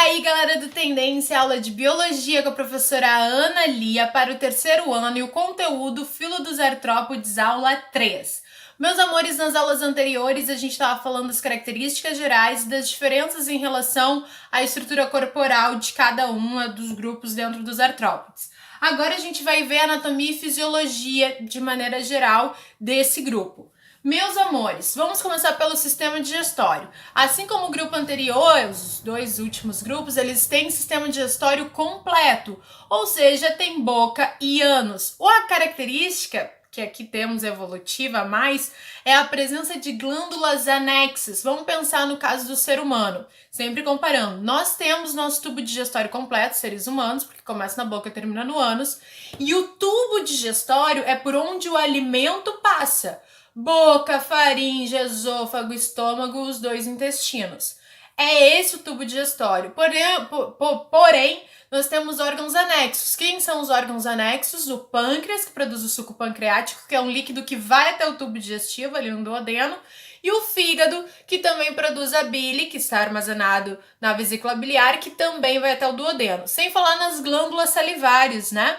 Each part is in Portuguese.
aí, galera do Tendência, aula de Biologia com a professora Ana Lia para o terceiro ano e o conteúdo Filo dos Artrópodes, aula 3. Meus amores, nas aulas anteriores a gente estava falando das características gerais e das diferenças em relação à estrutura corporal de cada uma dos grupos dentro dos artrópodes. Agora a gente vai ver a anatomia e fisiologia de maneira geral desse grupo. Meus amores, vamos começar pelo sistema digestório. Assim como o grupo anterior, os dois últimos grupos, eles têm sistema digestório completo, ou seja, tem boca e ânus. A característica que aqui temos evolutiva a mais é a presença de glândulas anexas. Vamos pensar no caso do ser humano, sempre comparando. Nós temos nosso tubo digestório completo, seres humanos, porque começa na boca e termina no ânus, e o tubo digestório é por onde o alimento passa. Boca, faringe, esôfago, estômago, os dois intestinos. É esse o tubo digestório. Porém, nós temos órgãos anexos. Quem são os órgãos anexos? O pâncreas, que produz o suco pancreático, que é um líquido que vai até o tubo digestivo, ali no duodeno, e o fígado, que também produz a bile, que está armazenado na vesícula biliar, que também vai até o duodeno. Sem falar nas glândulas salivares, né?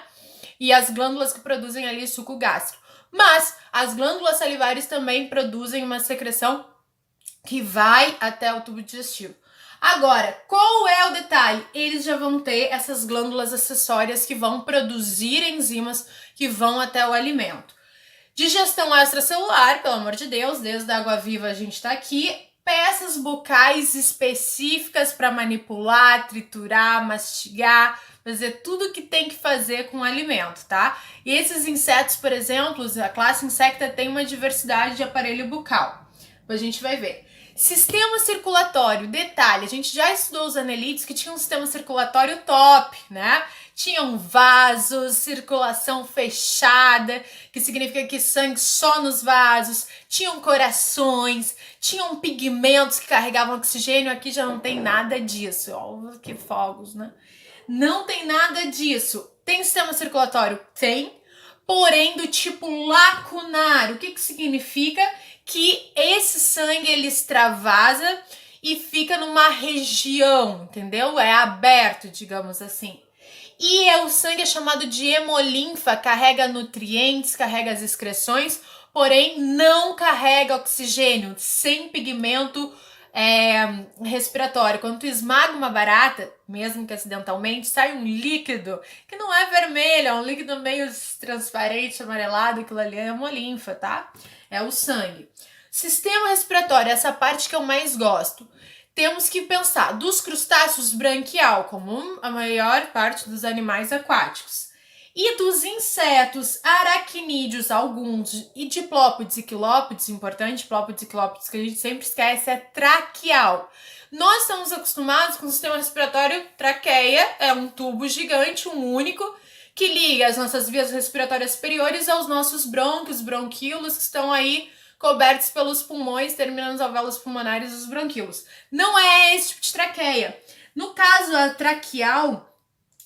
E as glândulas que produzem ali suco gástrico. Mas as glândulas salivares também produzem uma secreção que vai até o tubo digestivo. Agora, qual é o detalhe? Eles já vão ter essas glândulas acessórias que vão produzir enzimas que vão até o alimento. Digestão extracelular, pelo amor de Deus, desde a água viva a gente está aqui. Peças bucais específicas para manipular, triturar, mastigar, fazer tudo que tem que fazer com o alimento, tá? E esses insetos, por exemplo, a classe insecta tem uma diversidade de aparelho bucal. A gente vai ver. Sistema circulatório, detalhe, a gente já estudou os anelídeos que tinham um sistema circulatório top, né? Tinham vasos, circulação fechada, que significa que sangue só nos vasos, tinham corações, tinham pigmentos que carregavam oxigênio, aqui já não tem nada disso. Ó, que fogos, né? Não tem nada disso. Tem sistema circulatório? Tem, porém do tipo lacunar. O que significa? Que esse sangue ele extravasa e fica numa região, entendeu? É aberto, digamos assim. E o sangue é chamado de hemolinfa, carrega nutrientes, carrega as excreções, porém não carrega oxigênio, sem pigmento respiratório. Quando tu esmaga uma barata, mesmo que acidentalmente, sai um líquido que não é vermelho, é um líquido meio transparente, amarelado, aquilo ali é hemolinfa, tá? É o sangue. Sistema respiratório, essa parte que eu mais gosto. Temos que pensar dos crustáceos branquial, como a maior parte dos animais aquáticos. E dos insetos, aracnídeos, alguns, e diplópodes e quilópodes, importante, diplópodes e quilópodes que a gente sempre esquece, é traqueal. Nós estamos acostumados com o sistema respiratório traqueia, é um tubo gigante, um único, que liga as nossas vias respiratórias superiores aos nossos brônquios, bronquíolos, que estão aí cobertos pelos pulmões, terminando as alvéolas pulmonares dos bronquíolos. Não é esse tipo de traqueia. No caso, a traqueal,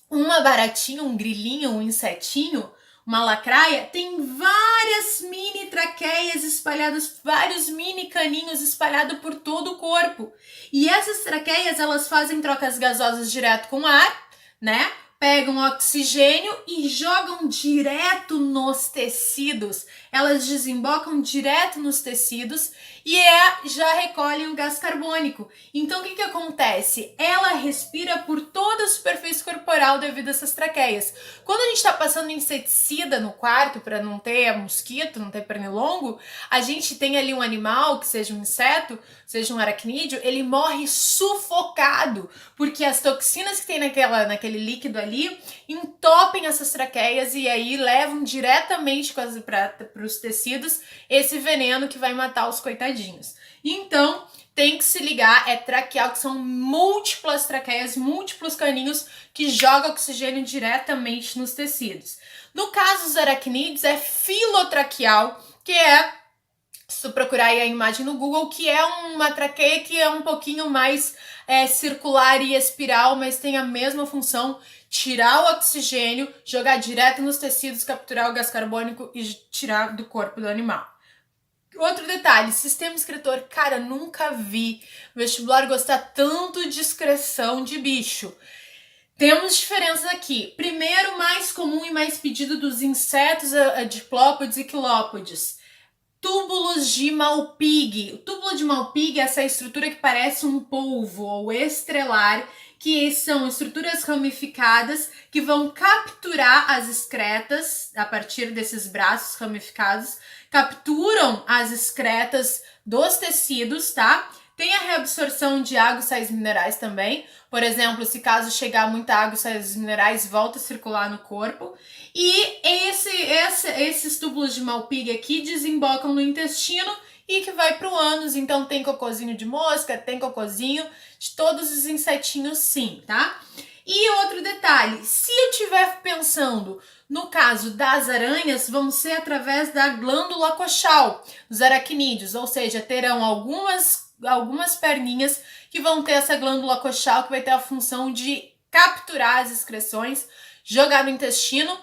uma baratinha, um grilinho, um insetinho, uma lacraia, tem várias mini traqueias espalhadas, vários mini caninhos espalhados por todo o corpo. E essas traqueias, elas fazem trocas gasosas direto com o ar, né? Pegam oxigênio e jogam direto nos tecidos. Elas desembocam direto nos tecidos e já recolhem o gás carbônico. Então, o que acontece? Ela respira por toda a superfície corporal devido a essas traqueias. Quando a gente está passando inseticida no quarto para não ter mosquito, não ter pernilongo, a gente tem ali um animal, que seja um inseto, seja um aracnídeo, ele morre sufocado, porque as toxinas que tem naquele líquido ali entopem essas traqueias e aí levam diretamente para os tecidos esse veneno que vai matar os coitadinhos. Então, tem que se ligar, é traqueal, que são múltiplas traqueias, múltiplos caninhos que jogam oxigênio diretamente nos tecidos. No caso dos aracnídeos, é filotraqueal, que é, se tu procurar aí a imagem no Google, que é uma traqueia que é um pouquinho mais circular e espiral, mas tem a mesma função, tirar o oxigênio, jogar direto nos tecidos, capturar o gás carbônico e tirar do corpo do animal. Outro detalhe, sistema excretor, cara, nunca vi vestibular gostar tanto de excreção de bicho. Temos diferenças aqui. Primeiro, mais comum e mais pedido dos insetos, diplópodes e quilópodes. Túbulos de Malpighi. O túbulo de Malpighi é essa estrutura que parece um polvo ou estrelar, que são estruturas ramificadas que vão capturar as excretas a partir desses braços ramificados, capturam as excretas dos tecidos, tá? Tem a reabsorção de água e sais minerais também. Por exemplo, se caso chegar muita água e sais minerais, volta a circular no corpo. E esses túbulos de Malpighi aqui desembocam no intestino e que vai para o ânus. Então tem cocôzinho de mosca, tem cocôzinho de todos os insetinhos sim, tá? E outro detalhe, se eu estiver pensando no caso das aranhas, vão ser através da glândula coxal, dos aracnídeos, ou seja, terão algumas perninhas que vão ter essa glândula coxal que vai ter a função de capturar as excreções, jogar no intestino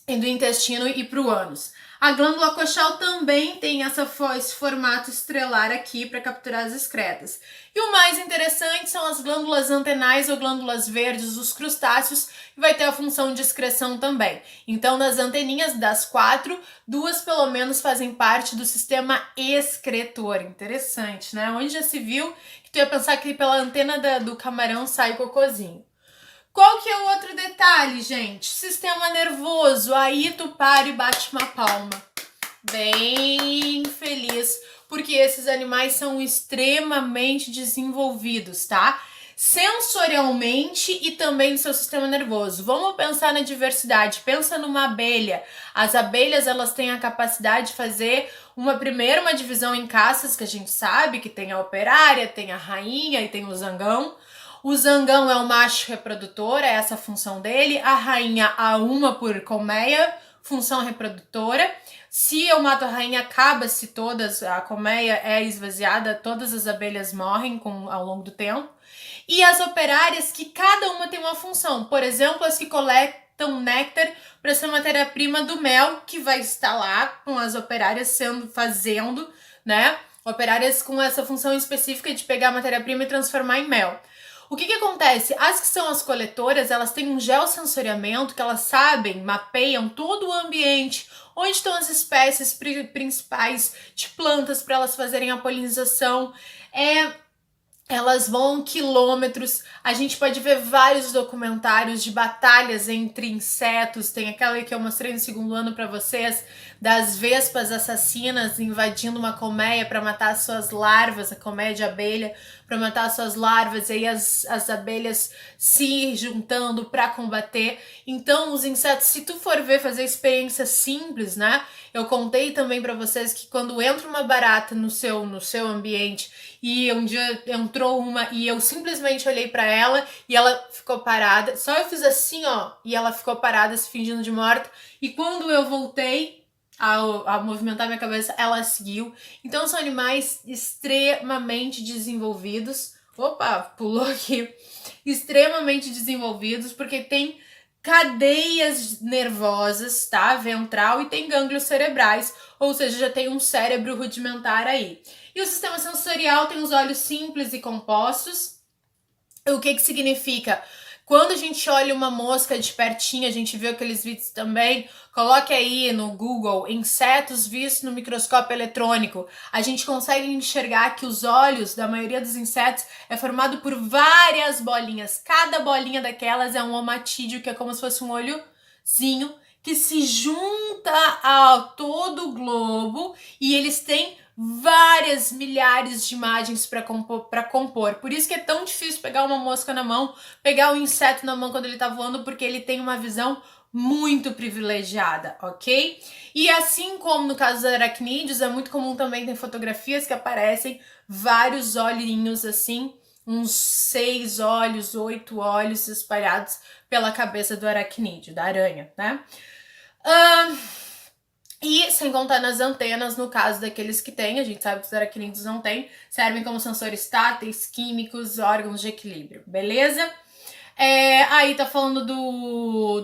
e do intestino ir para o ânus. A glândula coxal também tem esse formato estrelar aqui para capturar as excretas. E o mais interessante são as glândulas antenais ou glândulas verdes dos crustáceos, que vai ter a função de excreção também. Então, das anteninhas, das 4, 2 pelo menos fazem parte do sistema excretor. Interessante, né? Onde já se viu que tu ia pensar que pela antena do camarão sai o cocôzinho. Qual que é o outro detalhe, gente? Sistema nervoso. Aí tu para e bate uma palma. Bem feliz, porque esses animais são extremamente desenvolvidos, tá? Sensorialmente e também no seu sistema nervoso. Vamos pensar na diversidade. Pensa numa abelha. As abelhas, elas têm a capacidade de fazer uma divisão em castas, que a gente sabe que tem a operária, tem a rainha e tem o zangão. O zangão é o macho reprodutor, é essa a função dele. A rainha, a uma por colmeia, função reprodutora. Se eu mato a rainha, acaba-se todas, a colmeia é esvaziada, todas as abelhas morrem ao longo do tempo. E as operárias, que cada uma tem uma função. Por exemplo, as que coletam néctar para ser matéria-prima do mel, que vai estar lá com as operárias fazendo, né? Operárias com essa função específica de pegar a matéria-prima e transformar em mel. O que acontece? As que são as coletoras, elas têm um geossensoriamento que elas sabem, mapeiam todo o ambiente, onde estão as espécies principais de plantas para elas fazerem a polinização. Elas vão quilômetros. A gente pode ver vários documentários de batalhas entre insetos. Tem aquela que eu mostrei no segundo ano para vocês, das vespas assassinas invadindo uma colmeia para matar as suas larvas, a colmeia de abelha, para matar as suas larvas, e aí as abelhas se juntando para combater. Então, os insetos, se tu for ver, fazer experiências simples, né? Eu contei também para vocês que quando entra uma barata no seu ambiente, e um dia entrou uma e eu simplesmente olhei para ela e ela ficou parada, só eu fiz assim, ó, e ela ficou parada, se fingindo de morta, e quando eu voltei a movimentar minha cabeça, ela seguiu. Então são animais extremamente desenvolvidos. Opa, pulou aqui. Extremamente desenvolvidos, porque tem cadeias nervosas, tá? Ventral, e tem gânglios cerebrais, ou seja, já tem um cérebro rudimentar aí. E o sistema sensorial tem os olhos simples e compostos. O que significa? Quando a gente olha uma mosca de pertinho, a gente vê aqueles vídeos também, coloque aí no Google, insetos vistos no microscópio eletrônico. A gente consegue enxergar que os olhos da maioria dos insetos é formado por várias bolinhas. Cada bolinha daquelas é um omatídeo, que é como se fosse um olhozinho, que se junta a todo o globo, e eles têm várias milhares de imagens para compor. Por isso que é tão difícil pegar uma mosca na mão, pegar um inseto na mão quando ele tá voando, porque ele tem uma visão muito privilegiada, ok? E assim como no caso dos aracnídeos, é muito comum também ter fotografias que aparecem vários olhinhos assim, uns 6 olhos, 8 olhos espalhados pela cabeça do aracnídeo, da aranha, né? E sem contar nas antenas, no caso daqueles que têm, a gente sabe que os aracnídeos não têm, servem como sensores táteis, químicos, órgãos de equilíbrio, beleza? Aí tá falando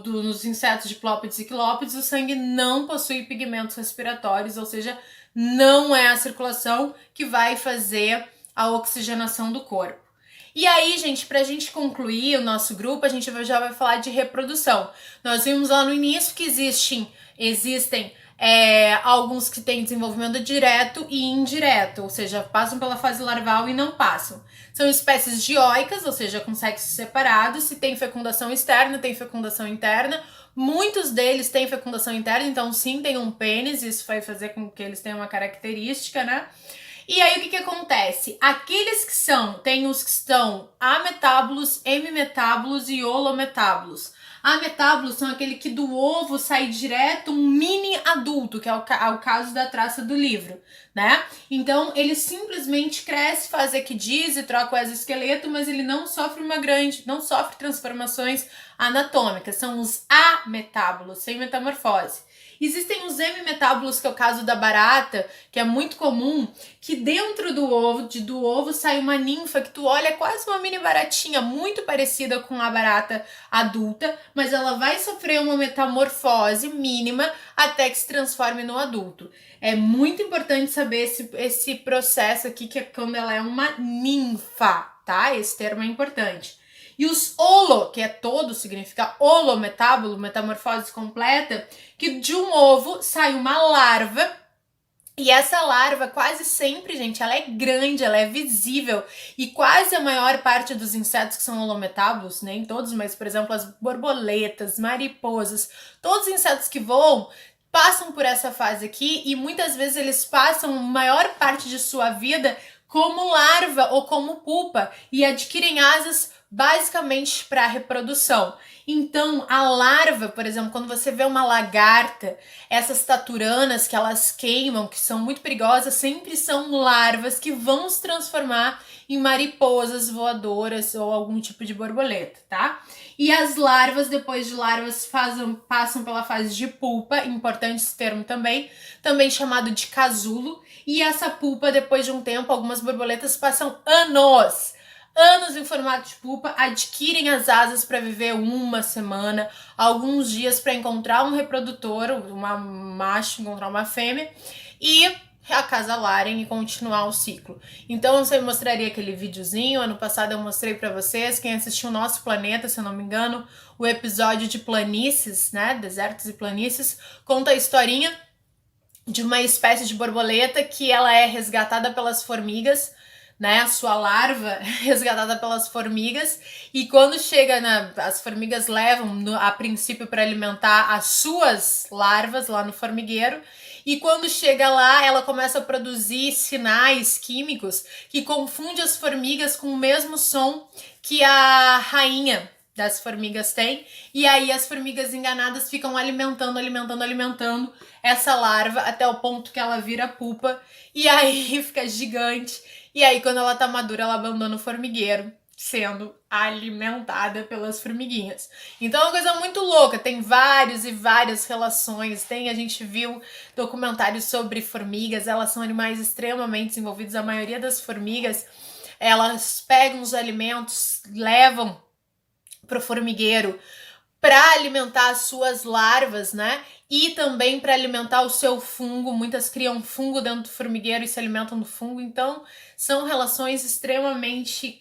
dos insetos diplópodes e quilópodes, o sangue não possui pigmentos respiratórios, ou seja, não é a circulação que vai fazer a oxigenação do corpo. E aí, gente, pra gente concluir o nosso grupo, a gente já vai falar de reprodução. Nós vimos lá no início que existem alguns que têm desenvolvimento direto e indireto, ou seja, passam pela fase larval e não passam. São espécies dioicas, ou seja, com sexos separados. Se tem fecundação externa, tem fecundação interna. Muitos deles têm fecundação interna, então sim, tem um pênis, isso vai fazer com que eles tenham uma característica, né? E aí, o que acontece? Aqueles tem os que estão ametábulos, hemimetábulos e holometábulos. Ametábulos são aquele que do ovo sai direto um mini adulto, que é o caso da traça do livro, né? Então, ele simplesmente cresce, faz equidise, troca o exoesqueleto, mas ele não sofre não sofre transformações anatômicas. São os ametábulos, sem metamorfose. Existem os hemimetábulos, que é o caso da barata, que é muito comum, que dentro do ovo sai uma ninfa que tu olha, é quase uma mini baratinha, muito parecida com a barata adulta, mas ela vai sofrer uma metamorfose mínima até que se transforme no adulto. É muito importante saber esse processo aqui, que é quando ela é uma ninfa, tá? Esse termo é importante. E os holo, que é todo, significa holometábulo, metamorfose completa, que de um ovo sai uma larva. E essa larva quase sempre, gente, ela é grande, ela é visível. E quase a maior parte dos insetos que são holometábulos, nem todos, mas por exemplo as borboletas, mariposas, todos os insetos que voam passam por essa fase aqui, e muitas vezes eles passam a maior parte de sua vida como larva ou como pupa e adquirem asas basicamente para reprodução. Então, a larva, por exemplo, quando você vê uma lagarta, essas taturanas que elas queimam, que são muito perigosas, sempre são larvas que vão se transformar em mariposas voadoras ou algum tipo de borboleta, tá? E as larvas, depois de larvas, passam pela fase de pulpa, importante esse termo também chamado de casulo, e essa pulpa, depois de um tempo, algumas borboletas passam anos em formato de pupa, adquirem as asas para viver uma semana, alguns dias para encontrar um reprodutor, uma macho encontrar uma fêmea e acasalarem e continuar o ciclo. Então eu sempre mostraria aquele videozinho, ano passado eu mostrei para vocês, quem assistiu o Nosso Planeta, se eu não me engano, o episódio de planícies, né, desertos e planícies, conta a historinha de uma espécie de borboleta que ela é resgatada pelas formigas, né, a sua larva resgatada pelas formigas, e quando chega as formigas levam a princípio para alimentar as suas larvas lá no formigueiro, e quando chega lá ela começa a produzir sinais químicos que confunde as formigas com o mesmo som que a rainha das formigas tem, e aí as formigas enganadas ficam alimentando essa larva até o ponto que ela vira pupa, e aí fica gigante. E aí, quando ela tá madura, ela abandona o formigueiro, sendo alimentada pelas formiguinhas. Então é uma coisa muito louca, tem vários e várias relações. A gente viu documentários sobre formigas, elas são animais extremamente desenvolvidos. A maioria das formigas, elas pegam os alimentos, levam pro formigueiro para alimentar as suas larvas, né? E também para alimentar o seu fungo. Muitas criam fungo dentro do formigueiro e se alimentam do fungo. Então, são relações extremamente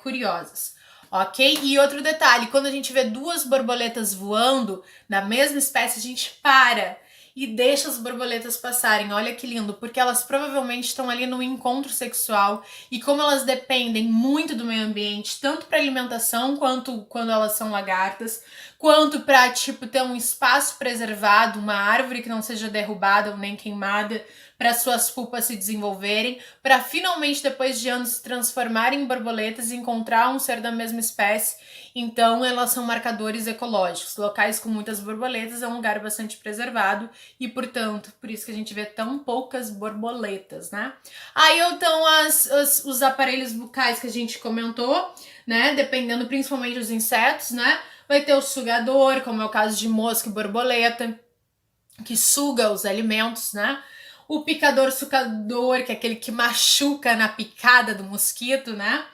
curiosas, ok? E outro detalhe, quando a gente vê duas borboletas voando da mesma espécie, a gente para e deixa as borboletas passarem. Olha que lindo, porque elas provavelmente estão ali no encontro sexual, e como elas dependem muito do meio ambiente, tanto para alimentação quanto quando elas são lagartas, quanto para ter um espaço preservado, uma árvore que não seja derrubada ou nem queimada, para suas pupas se desenvolverem, para finalmente depois de anos se transformarem em borboletas e encontrar um ser da mesma espécie. Então elas são marcadores ecológicos. Locais com muitas borboletas é um lugar bastante preservado e, portanto, por isso que a gente vê tão poucas borboletas, né? Aí então os aparelhos bucais que a gente comentou, né? Dependendo principalmente dos insetos, né? Vai ter o sugador, como é o caso de mosca e borboleta, que suga os alimentos, né? O picador sucador, que é aquele que machuca na picada do mosquito, né?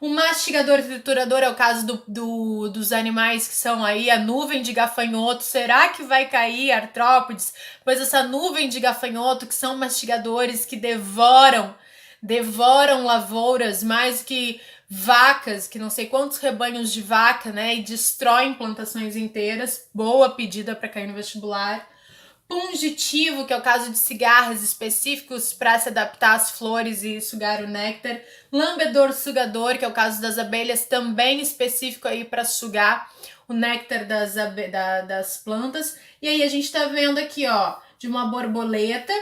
O mastigador triturador é o caso dos animais que são aí a nuvem de gafanhoto. Será que vai cair artrópodes? Pois essa nuvem de gafanhoto, que são mastigadores que devoram lavouras mais que vacas, que não sei quantos rebanhos de vaca, né? E destroem plantações inteiras. Boa pedida para cair no vestibular. Pungitivo, que é o caso de cigarros específicos para se adaptar às flores e sugar o néctar. Lambedor sugador, que é o caso das abelhas, também específico aí para sugar o néctar das plantas. E aí a gente tá vendo aqui, ó, de uma borboleta,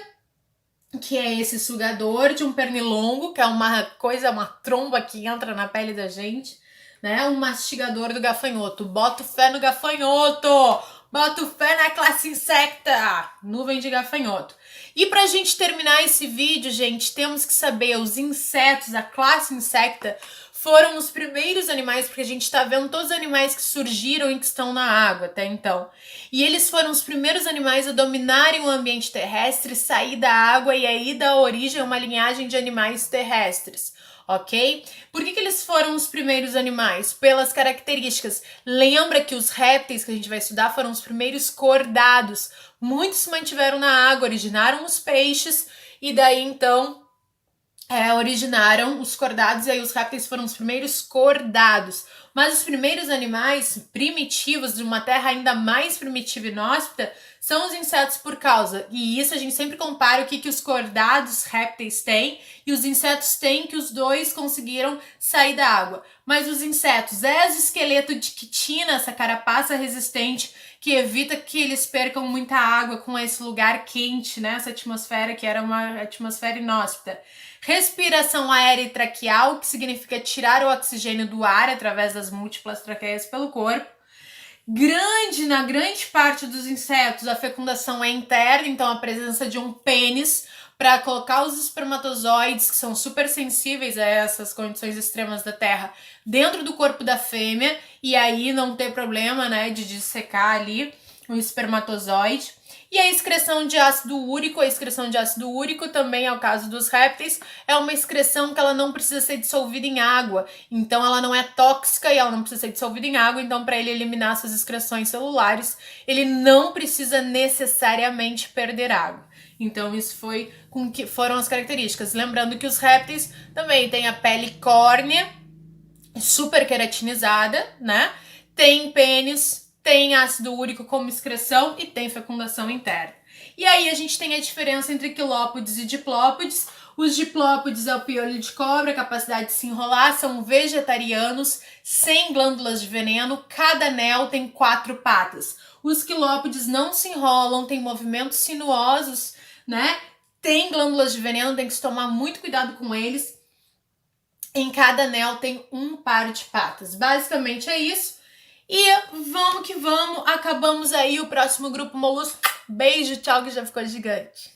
que é esse sugador, de um pernilongo, que é uma tromba que entra na pele da gente, né? Um mastigador do gafanhoto. Boto fé no gafanhoto! Boto fé na classe insecta! Nuvem de gafanhoto. E pra gente terminar esse vídeo, gente, temos que saber os insetos, a classe insecta, foram os primeiros animais, porque a gente está vendo todos os animais que surgiram e que estão na água até então. E eles foram os primeiros animais a dominarem o ambiente terrestre, sair da água e aí dar origem a uma linhagem de animais terrestres. Ok? Por que eles foram os primeiros animais? Pelas características. Lembra que os répteis que a gente vai estudar foram os primeiros cordados. Muitos se mantiveram na água, originaram os peixes e daí então originaram os cordados e aí os répteis foram os primeiros cordados. Mas os primeiros animais primitivos de uma terra ainda mais primitiva e inóspita são os insetos por causa. E isso a gente sempre compara o que os cordados répteis têm e os insetos têm, que os dois conseguiram sair da água. Mas os insetos, exoesqueleto de quitina, essa carapaça resistente que evita que eles percam muita água com esse lugar quente, né? Essa atmosfera que era uma atmosfera inóspita. Respiração aérea e traqueal, que significa tirar o oxigênio do ar através das múltiplas traqueias pelo corpo. Na grande parte dos insetos, a fecundação é interna, então a presença de um pênis para colocar os espermatozoides, que são super sensíveis a essas condições extremas da Terra, dentro do corpo da fêmea, e aí não ter problema, né, de dissecar ali o espermatozoide. E a excreção de ácido úrico, também é o caso dos répteis, é uma excreção que ela não precisa ser dissolvida em água, então ela não é tóxica e ela não precisa ser dissolvida em água, então para ele eliminar essas excreções celulares, ele não precisa necessariamente perder água. Então isso foi com que foram as características. Lembrando que os répteis também têm a pele córnea, super queratinizada, né? Tem pênis, tem ácido úrico como excreção e tem fecundação interna. E aí a gente tem a diferença entre quilópodes e diplópodes. Os diplópodes é o piolho de cobra, a capacidade de se enrolar, são vegetarianos, sem glândulas de veneno, cada anel tem 4 patas. Os quilópodes não se enrolam, têm movimentos sinuosos, né? Tem glândulas de veneno, tem que se tomar muito cuidado com eles. Em cada anel tem um par de patas. Basicamente é isso. E vamos que vamos, acabamos aí o próximo grupo molusco. Beijo, tchau, que já ficou gigante.